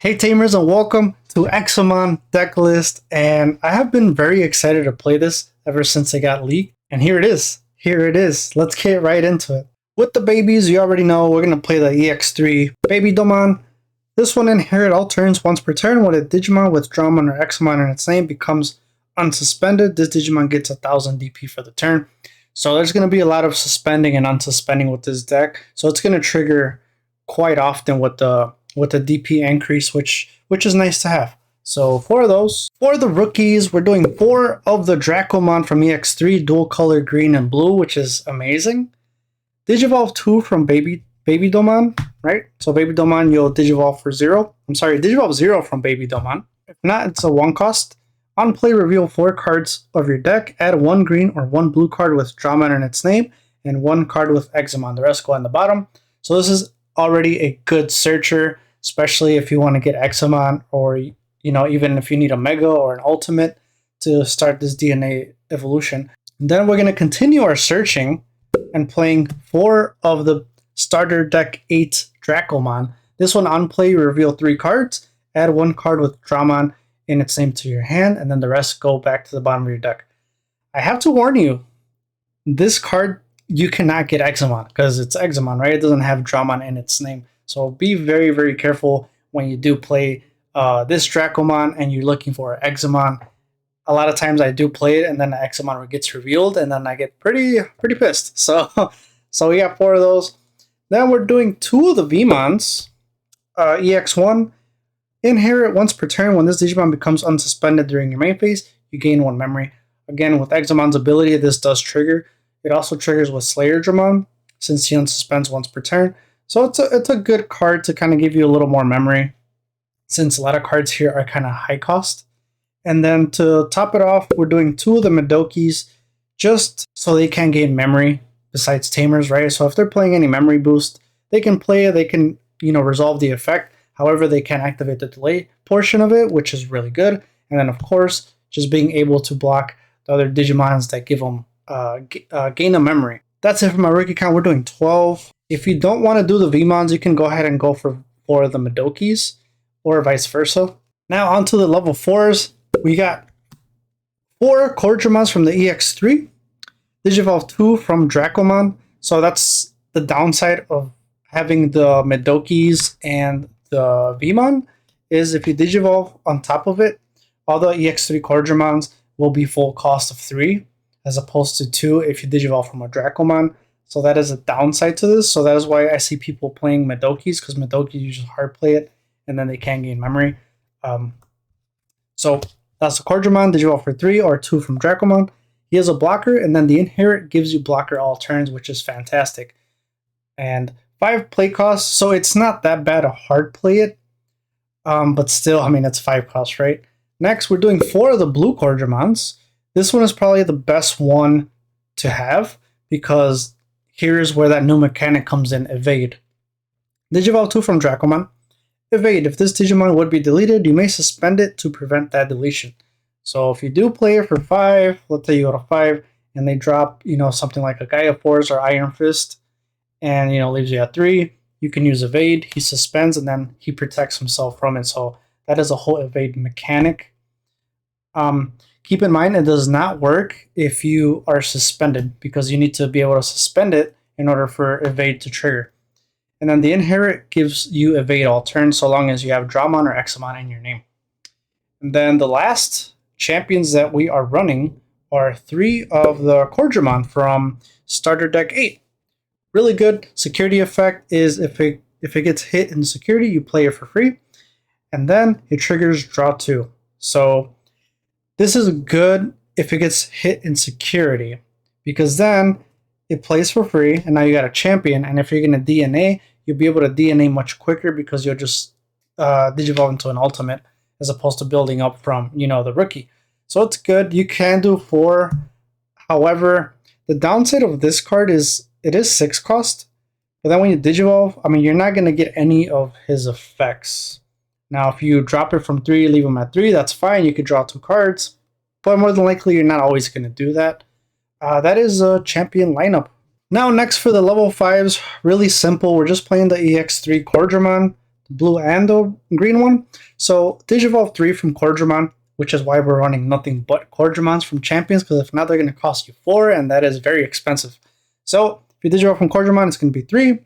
Hey Tamers, and welcome to Examon DeckList, and I have been very excited to play this ever since it got leaked, and here it is. Here it is. Let's get right into it. With the babies, you already know we're going to play the EX3 Baby Domon. This one inherit all turns once per turn when a Digimon with Dramon or Examon in its name becomes unsuspended. This Digimon gets 1000 DP for the turn. So there's going to be a lot of suspending and unsuspending with this deck, so it's going to trigger quite often with the DP increase, which is nice to have. So for those, for the rookies, we're doing 4 of the Dracomon from EX3, dual color green and blue, which is amazing. Digivolve 2 from Baby Domon, right? So Baby Domon, you'll Digivolve for 0. I'm sorry, Digivolve 0 from Baby Domon. If not, it's a 1 cost. On play, reveal 4 cards of your deck. Add 1 green or 1 blue card with Dramon in its name, and 1 card with Examon. The rest go on the bottom. So this is already a good searcher, especially if you want to get Examon, or even if you need a Mega or an Ultimate to start this DNA evolution. And then we're going to continue our searching and playing 4 of the starter deck 8 Dracomon. This one on play, you reveal 3 cards, add 1 card with Dramon in its name to your hand, and then the rest go back to the bottom of your deck. I have to warn you, this card you cannot get Examon because it's Examon, right? It doesn't have Dramon in its name. So be very, very careful when you do play this Dracomon and you're looking for Examon. A lot of times I do play it and then the Examon gets revealed and then I get pretty pissed. So we got 4 of those. Then we're doing 2 of the Vmons. EX1, inherit once per turn. When this Digimon becomes unsuspended during your main phase, you gain 1 memory. Again, with Examon's ability, this does trigger. It also triggers with Slayer Dramon, since he unsuspends once per turn. So it's a good card to kind of give you a little more memory, since a lot of cards here are kind of high cost. And then to top it off, we're doing 2 of the Medokis, just so they can gain memory besides Tamers, right? So if they're playing any memory boost, they can play it, they can, resolve the effect. However, they can activate the delay portion of it, which is really good. And then, of course, just being able to block the other Digimons that give them gain a memory. That's it for my rookie count. We're doing 12. If you don't want to do the Vmons, you can go ahead and go for the Medokis, or vice versa. Now onto the level 4s. We got 4 Cordramons from the EX3. Digivolve 2 from Dracomon. So that's the downside of having the Medokis and the Vmon, is if you Digivolve on top of it, all the EX3 Cordramons will be full cost of 3, as opposed to 2 if you Digivolve from a Dracomon. So that is a downside to this. So that is why I see people playing Medokis, because Medokis usually hard play it, and then they can gain memory. So that's the Cordramon, Digivolve for 3 or 2 from Dracomon. He has a blocker, and then the inherit gives you blocker all turns, which is fantastic. And 5 play costs, so it's not that bad to hard play it. But still, it's 5 costs, right? Next, we're doing 4 of the blue Cordramons. This one is probably the best one to have, because here's where that new mechanic comes in, Evade. Digivolve 2 from Dracomon. Evade. If this Digimon would be deleted, you may suspend it to prevent that deletion. So if you do play it for 5, let's say you go to 5, and they drop, something like a Gaia Force or Iron Fist, and, leaves you at 3, you can use Evade. He suspends, and then he protects himself from it. So that is a whole Evade mechanic. Keep in mind, it does not work if you are suspended, because you need to be able to suspend it in order for Evade to trigger. And then the inherit gives you Evade all turns, so long as you have Dramon or Examon in your name. And then the last champions that we are running are 3 of the Cordramon from starter deck 8. Really good security effect is if it gets hit in security, you play it for free, and then it triggers draw 2. So this is good if it gets hit in security, because then it plays for free, and now you got a champion, and if you're going to DNA, you'll be able to DNA much quicker, because you'll just Digivolve into an ultimate, as opposed to building up from, the rookie. So it's good. You can do 4. However, the downside of this card is it is 6 cost, but then when you Digivolve, you're not going to get any of his effects. Now, if you drop it from 3, leave him at 3, that's fine. You could draw 2 cards, but more than likely, you're not always going to do that. That is a champion lineup. Now, next for the level 5s, really simple. We're just playing the EX3 Cordramon. blue and the green one. So Digivolve 3 from Cordramon, which is why we're running nothing but Cordramons from Champions, because if not, they're going to cost you 4, and that is very expensive. So if you Digivolve from Cordramon, it's going to be 3.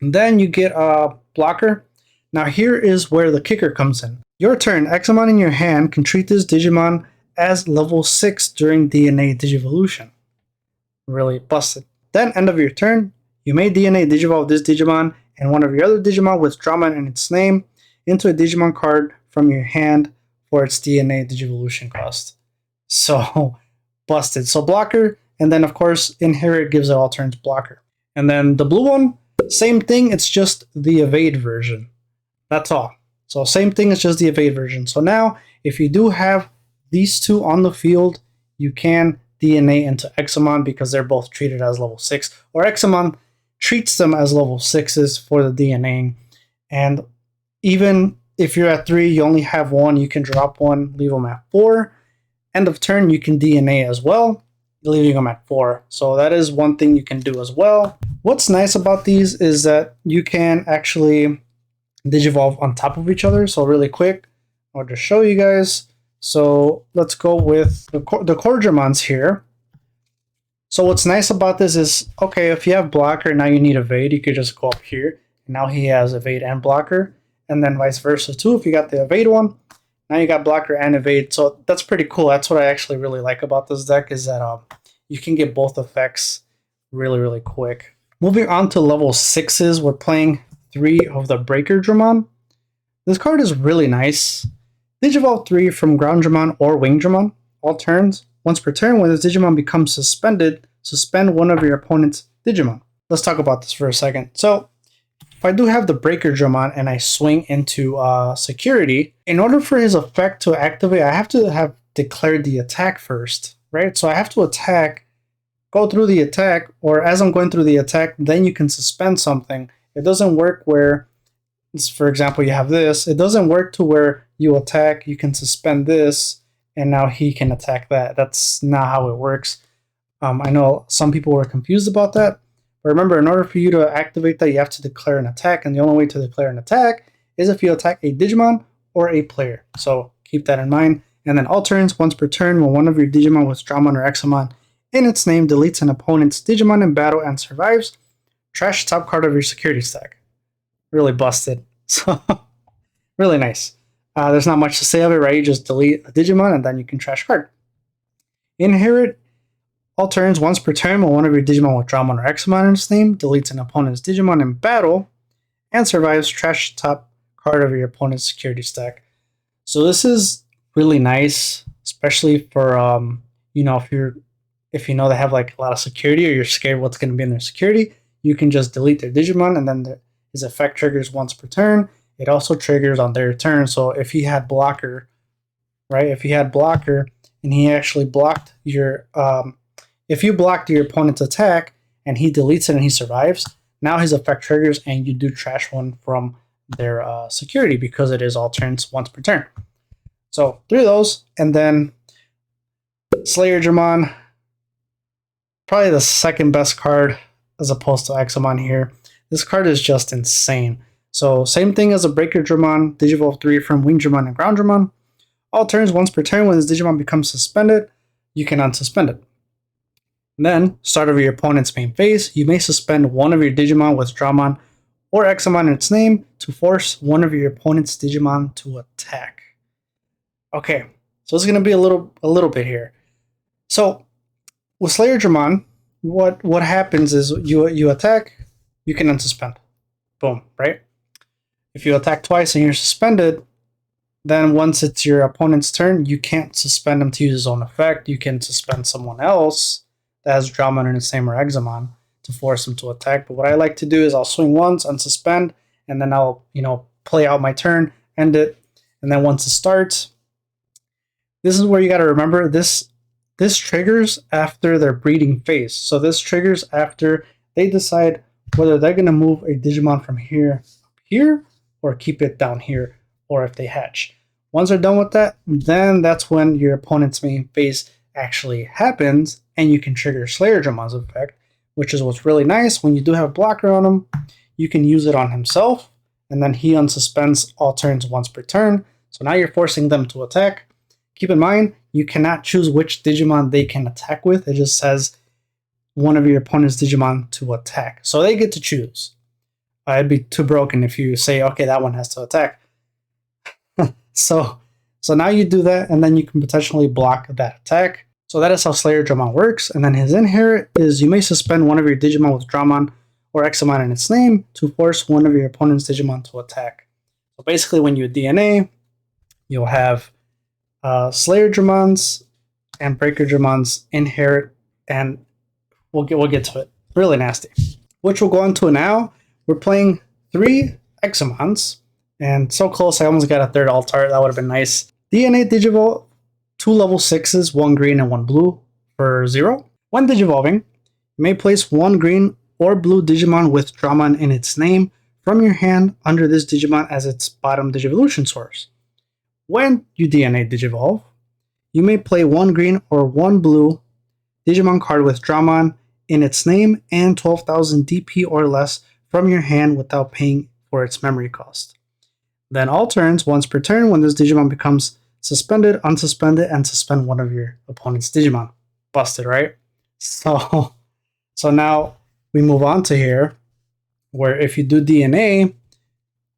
And then you get a blocker. Now here is where the kicker comes in. Your turn, Examon in your hand can treat this Digimon as level 6 during DNA Digivolution. Really busted. Then, end of your turn, you may DNA Digivolve this Digimon and one of your other Digimon with Examon in its name into a Digimon card from your hand for its DNA Digivolution cost. So, busted. So, blocker, and then of course, Inherit gives it all turns blocker. And then the blue one, same thing, it's just the evade version. That's all. So, same thing, it's just the evade version. So, now, if you do have these two on the field, you can DNA into Examon because they're both treated as level 6, or Examon treats them as level 6s for the DNAing. And even if you're at 3, you only have 1, you can drop 1, leave them at 4. End of turn, you can DNA as well, leaving them at 4. So that is one thing you can do as well. What's nice about these is that you can actually Digivolve on top of each other. So really quick, I'll just show you guys. So let's go with the Cordramons here. So what's nice about this is, okay, if you have blocker, now you need evade, you could just go up here. Now he has evade and blocker. And then vice versa too. If you got the evade one, now you got blocker and evade. So that's pretty cool. That's what I actually really like about this deck, is that you can get both effects really, really quick. Moving on to level 6s, we're playing 3 of the Breaker Dramon. This card is really nice. Digivolve 3 from Ground Dramon or Wing Dramon. All turns. Once per turn, when this Digimon becomes suspended, suspend one of your opponent's Digimon. Let's talk about this for a second. So, if I do have the Breaker Dramon and I swing into security, in order for his effect to activate, I have to have declared the attack first, right? So I have to attack, go through the attack, or as I'm going through the attack, then you can suspend something. It doesn't work where, for example, you have this. It doesn't work to where you attack, you can suspend this, and now he can attack that. That's not how it works. I know some people were confused about that. But remember, in order for you to activate that, you have to declare an attack, and the only way to declare an attack is if you attack a Digimon or a player. So keep that in mind. And then all turns, once per turn, when one of your Digimon with Examon or Examon in its name deletes an opponent's Digimon in battle and survives, trash top card of your security stack. Really busted. So, really nice. There's not much to say of it, right? You just delete a Digimon and then you can trash card. Inherit, all turns, once per turn, when one of your Digimon with Dramon or Examon in its name deletes an opponent's Digimon in battle and survives, trash top card of your opponent's security stack. So this is really nice, especially for if you know they have like a lot of security, or you're scared what's going to be in their security, you can just delete their Digimon, and then his effect triggers once per turn. It also triggers on their turn. So if he had blocker, right? If he had blocker and he actually blocked your, if you blocked your opponent's attack and he deletes it and he survives, now his effect triggers and you do trash one from their security, because it is all turns once per turn. So 3 of those, and then Slayer Dramon, probably the second best card as opposed to Examon here. This card is just insane. So same thing as a Breaker Dramon, Digivolve 3 from Wing Dramon and Ground Dramon. All turns, once per turn, when this Digimon becomes suspended, you can unsuspend it. And then, start of your opponent's main phase, you may suspend one of your Digimon with Dramon or Examon in its name to force one of your opponent's Digimon to attack. Okay, so it's going to be a little bit here. So, with Slayer Dramon, what happens is you attack, you can unsuspend. Boom, right? If you attack twice and you're suspended, then once it's your opponent's turn, you can't suspend him to use his own effect. You can suspend someone else that has Dramon in its name or Examon to force him to attack. But what I like to do is I'll swing once, unsuspend, and then I'll play out my turn, end it, and then once it starts, this is where you got to remember this triggers after their breeding phase. So this triggers after they decide whether they're going to move a Digimon from here up here or keep it down here, or if they hatch. Once they're done with that, then that's when your opponent's main phase actually happens, and you can trigger Slayer Dramon's effect, which is what's really nice. When you do have blocker on him, you can use it on himself, and then he unsuspends all turns once per turn. So now you're forcing them to attack. Keep in mind, you cannot choose which Digimon they can attack with. It just says one of your opponent's Digimon to attack. So they get to choose. It'd be too broken if you say, okay, that one has to attack. So now you do that, and then you can potentially block that attack. So that is how Slayer Dramon works. And then his inherit is you may suspend one of your Digimon with Dramon or Examon in its name to force one of your opponent's Digimon to attack. So basically, when you DNA, you'll have Slayer Dramons and Breaker Dramons inherit, and we'll get to it. Really nasty. Which we'll go on to now. We're playing 3 Examons, and so close I almost got a 3rd Altar. That would have been nice. DNA Digivolve, 2 level 6s, 1 green and 1 blue for 0. When Digivolving, you may place 1 green or blue Digimon with Dramon in its name from your hand under this Digimon as its bottom Digivolution source. When you DNA Digivolve, you may play 1 green or 1 blue Digimon card with Dramon in its name and 12,000 DP or less from your hand without paying for its memory cost. Then all turns, once per turn, when this Digimon becomes suspended, unsuspend it, and suspend one of your opponent's Digimon. Busted, right? So now we move on to here, where if you do DNA,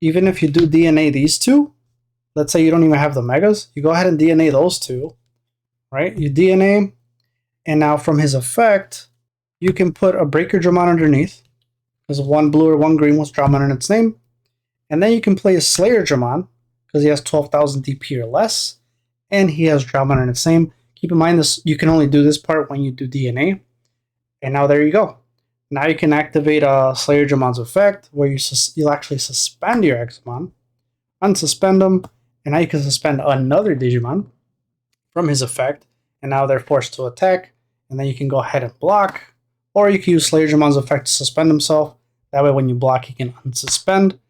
even if you do DNA these two, let's say you don't even have the Megas, you go ahead and DNA those two, right? You DNA, and now from his effect, you can put a Breaker Dramon underneath, because 1 blue or 1 green was Dramon in its name, and then you can play a Slayer Dramon, because he has 12,000 DP or less, and he has Dramon in its name. Keep in mind this, you can only do this part when you do DNA, and now there you go. Now you can activate Slayer Dramon's effect, where you'll actually suspend your Examon, unsuspend them, and now you can suspend another Digimon from his effect, and now they're forced to attack, and then you can go ahead and block, or you can use Slayer Dramon's effect to suspend himself. That way when you block, he can unsuspend,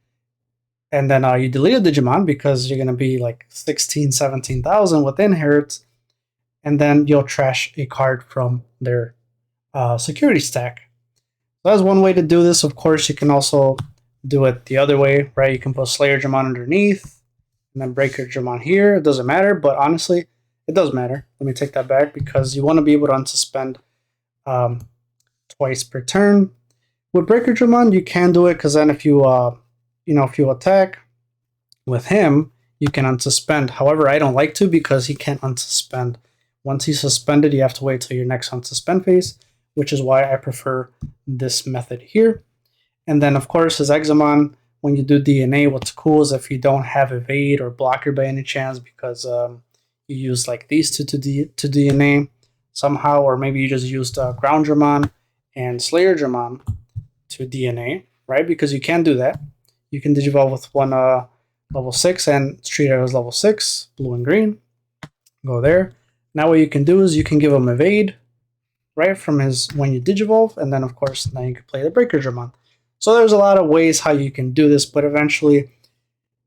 and then you delete a Digimon because you're going to be like 16, 17,000 with inherits, and then you'll trash a card from their security stack. So that's one way to do this. Of course, you can also do it the other way, right? You can put Slayer Dramon underneath, and then Breaker Dramon here. It doesn't matter, but honestly, it does matter. Let me take that back, because you want to be able to unsuspend twice per turn. With Breaker Dramon, you can do it, because then if you if you attack with him, you can unsuspend. However, I don't like to, because he can't unsuspend. Once he's suspended, you have to wait till your next unsuspend phase, which is why I prefer this method here. And then, of course, his Examon, when you do DNA, what's cool is if you don't have evade or blocker by any chance, because you use like these two to DNA somehow, or maybe you just used Ground Dramon and Slayer Dramon to DNA, right? Because you can do that. You can Digivolve with one level 6 and treat it as level 6, blue and green. Go there. Now what you can do is you can give him evade, right, from his when you Digivolve, and then of course now you can play the Breaker Dramon. So there's a lot of ways how you can do this, but eventually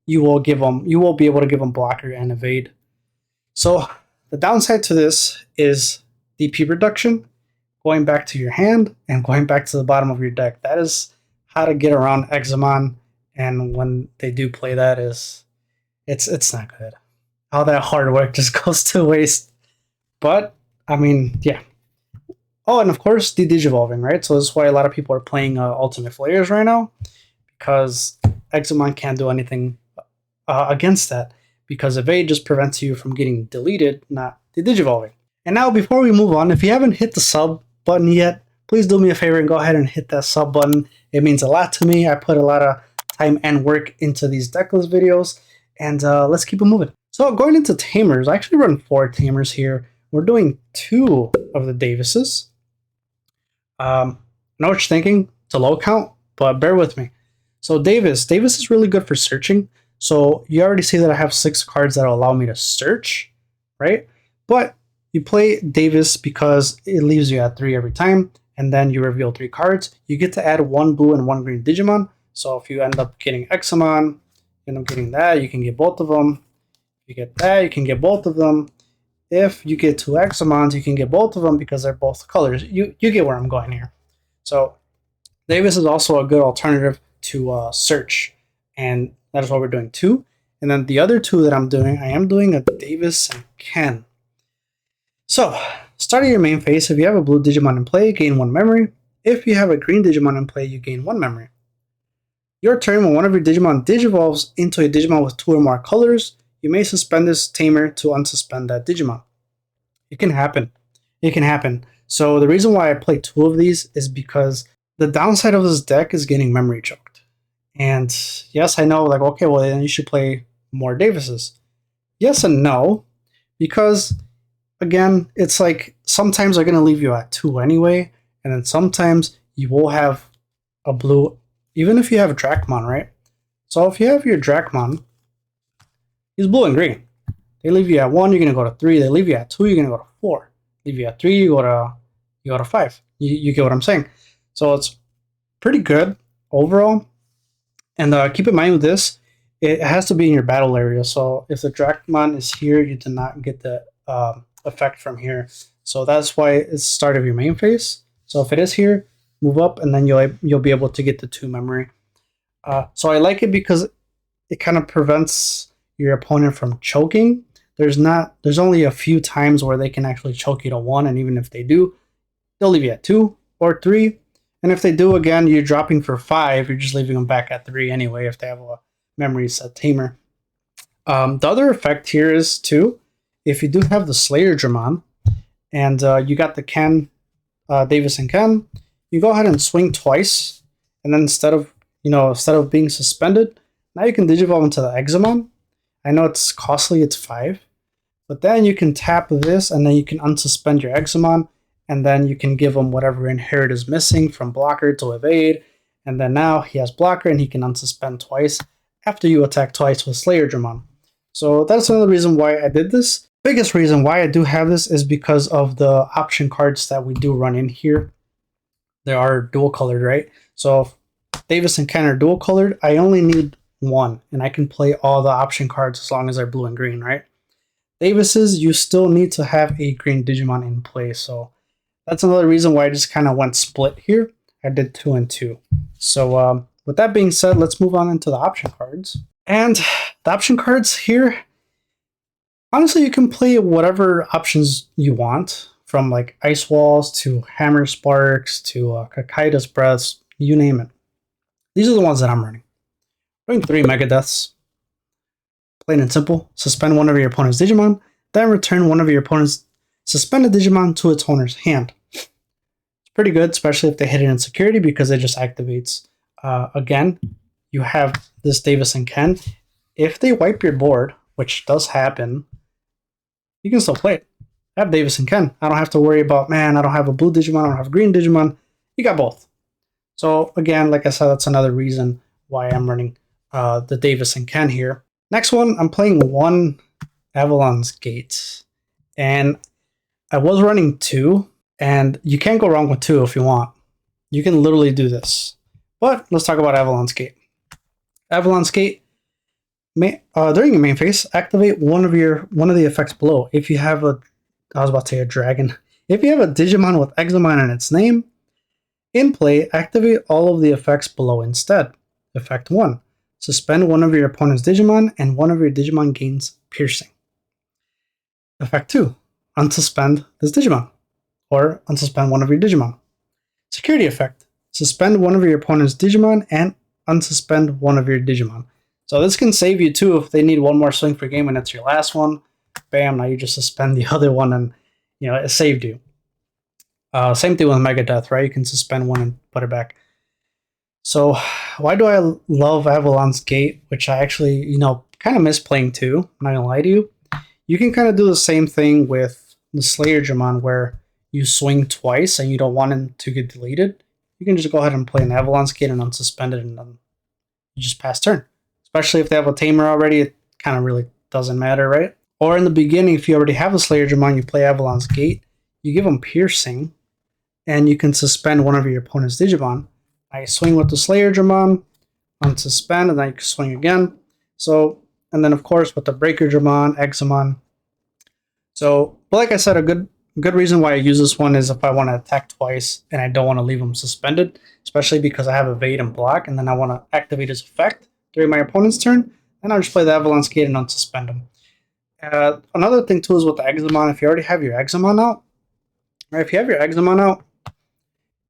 you will be able to give him blocker and evade. So the downside to this is DP reduction, going back to your hand and going back to the bottom of your deck. That is how to get around Examon, and when they do play that, it's not good. All that hard work just goes to waste. But I mean, yeah. Oh, and of course, de-digivolving, right? So this is why a lot of people are playing Ultimate Flayers right now, because Examon can't do anything against that, because evade just prevents you from getting deleted, not de-digivolving. And now, before we move on, if you haven't hit the sub button yet, please do me a favor and go ahead and hit that sub button. It means a lot to me. I put a lot of time and work into these DeckList videos, and let's keep it moving. So going into Tamers, I actually run 4 Tamers here. We're doing 2 of the Davises. I know what you're thinking, it's a low count, but bear with me. So Davis is really good for searching. So you already see that I have 6 cards that will allow me to search, right? But you play Davis because it leaves you at 3 every time, and then you reveal 3 cards. You get to add 1 blue and 1 green Digimon. So if you end up getting Examon, you end up getting that, you can get both of them. If you get that, you can get both of them. If you get 2 Examons, you can get both of them because they're both colors. You get where I'm going here. So Davis is also a good alternative to search. and that is what we're doing 2. And then the other 2 that I am doing a Davis and Ken. So, starting your main phase, if you have a blue Digimon in play, gain 1 memory. If you have a green Digimon in play, you gain 1 memory. Your turn, when one of your Digimon digivolves into a Digimon with 2 or more colors, you may suspend this tamer to unsuspend that Digimon. It can happen. It can happen. So the reason why I play 2 of these is because the downside of this deck is getting memory choked. And yes, I know, like, okay, well, then you should play more Davises. Yes and no, because, again, it's like sometimes they're going to leave you at 2 anyway, and then sometimes you will have a blue, even if you have a Dracmon, right? So if you have your Dracmon, he's blue and green. They leave you at 1, you're going to go to 3. They leave you at 2, you're going to go to 4. Leave you at 3, you go to 5. You get what I'm saying? So it's pretty good overall. And keep in mind with this, it has to be in your battle area. So if the Dracmon is here, you do not get the effect from here. So that's why it's the start of your main phase. So if it is here, move up, and then you'll be able to get the 2 memory. So I like it because it kind of prevents your opponent from choking. There's only a few times where they can actually choke you to 1, and even if they do, they'll leave you at 2 or 3. And if they do, again, you're dropping for 5, you're just leaving them back at 3 anyway if they have a memory set tamer. The other effect here is, too, if you do have the Slayer Dramon, and you got the Ken, Davis and Ken, you go ahead and swing twice, and then instead of being suspended, now you can digivolve into the Examon. I know it's costly, it's 5, but then you can tap this, and then you can unsuspend your Examon, and then you can give him whatever inherit is missing from blocker to evade, and then now he has blocker, and he can unsuspend twice after you attack twice with Slayer Dramon. So that's another reason why I did this. Biggest reason why I do have this is because of the option cards that we do run in here. They are dual colored, right? So if Davis and Ken are dual colored, I only need 1, and I can play all the option cards as long as they're blue and green, right? Davis's, you still need to have a green Digimon in play, so that's another reason why I just kind of went split here. I did 2 and 2. So with that being said, let's move on into the option cards. And the option cards here, honestly, you can play whatever options you want, from like Ice Walls to Hammer Sparks to Kakaida's Breaths, you name it. These are the ones that I'm running. Doing 3 Mega Deaths. Plain and simple. Suspend one of your opponent's Digimon, then return one of your opponent's suspended Digimon to its owner's hand. It's pretty good, especially if they hit it in security, because it just activates. Again, you have this Davis and Ken. If they wipe your board, which does happen, you can still play it. I have Davis and Ken. I don't have to worry about, man, I don't have a blue Digimon, I don't have a green Digimon. You got both. So again, like I said, that's another reason why I'm running the Davis and Ken here. Next one, I'm playing 1 Avalon's Gate. And I was running 2, and you can't go wrong with 2 if you want. You can literally do this. But let's talk about Avalon's Gate. Avalon's Gate, during your main phase, activate one of the effects below. If you have a dragon. If you have a Digimon with Examon in its name, in play, activate all of the effects below instead. Effect 1. Suspend one of your opponent's Digimon, and one of your Digimon gains piercing. Effect 2. Unsuspend this Digimon, or unsuspend one of your Digimon. Security effect. Suspend one of your opponent's Digimon and unsuspend one of your Digimon. So this can save you too if they need one more swing per game and it's your last one. Bam, now you just suspend the other one and it saved you. Same thing with Mega Death, right? You can suspend one and put it back. So why do I love Avalon's Gate, which I actually, kind of miss playing too, I'm not gonna lie to you. You can kind of do the same thing with the Slayer Dramon, where you swing twice and you don't want him to get deleted. You can just go ahead and play an Avalon's Gate and unsuspend it, and then you just pass turn. Especially if they have a tamer already, it kind of really doesn't matter, right? Or in the beginning, if you already have a Slayer Dramon, you play Avalon's Gate, you give them piercing, and you can suspend one of your opponent's Digimon. I swing with the Slayer Dramon, unsuspend, and then you can swing again. So, and then of course with the Breaker Dramon, Examon. So, but like I said, a good reason why I use this one is if I want to attack twice and I don't want to leave them suspended, especially because I have evade and block, and then I want to activate his effect. during my opponent's turn, then I'll just play the Avalanche Gate and unsuspend them. Another thing too is with the Examon, if you already have your Examon out, right? If you have your Examon out,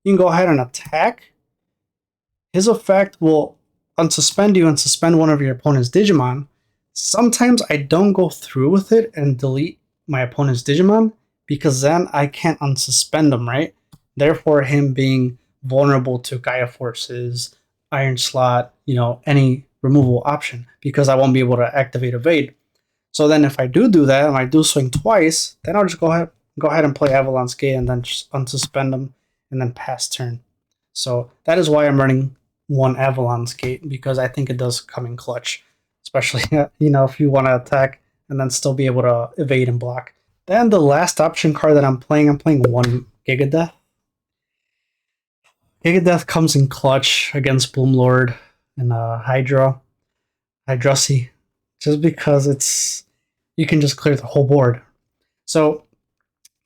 you can go ahead and attack. His effect will unsuspend you and suspend one of your opponent's Digimon. Sometimes I don't go through with it and delete my opponent's Digimon because then I can't unsuspend them, right? Therefore, him being vulnerable to Gaia Forces, Iron Slot, any removal option because I won't be able to activate Evade. So then if I do that and I do swing twice, then I'll just go ahead and play Avalanche Gate and then just unsuspend them and then pass turn. So that is why I'm running one Avalanche Gate, because I think it does come in clutch, especially if you want to attack and then still be able to evade and block. Then the last option card that I'm playing one Gigadeath. Gigadeath comes in clutch against Bloomlord and Hydrassi, just because you can just clear the whole board. So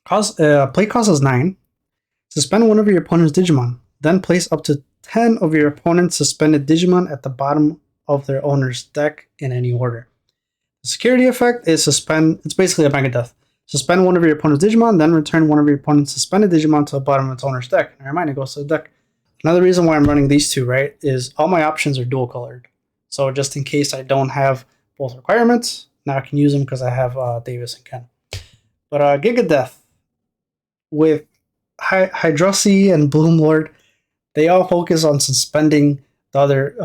play cost is 9. Suspend one of your opponent's Digimon. Then place up to 10 of your opponent's suspended Digimon at the bottom of their owner's deck in any order. The security effect is it's basically a Megadeath. Suspend one of your opponent's Digimon, then return one of your opponent's suspended Digimon to the bottom of its owner's deck. And remind, it goes to the deck. Another reason why I'm running these two, right, is all my options are dual colored. So just in case I don't have both requirements, now I can use them because I have Davis and Ken. But Gigadeath with Hydrassi and Bloomlord, they all focus on suspending the other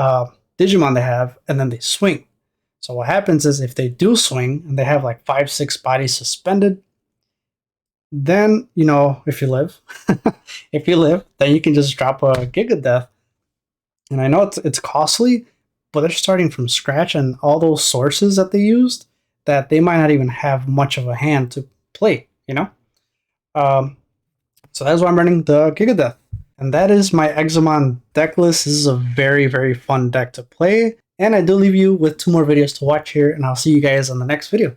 Digimon they have, and then they swing. So what happens is if they do swing and they have like 5-6 bodies suspended, then if you live, then you can just drop a Gigadeath. And I know it's costly, but they're starting from scratch, and all those sources that they used, that they might not even have much of a hand to play. So that's why I'm running the Gigadeath. And that is my Examon deck list. This is a very, very fun deck to play. And I do leave you with 2 more videos to watch here, and I'll see you guys on the next video.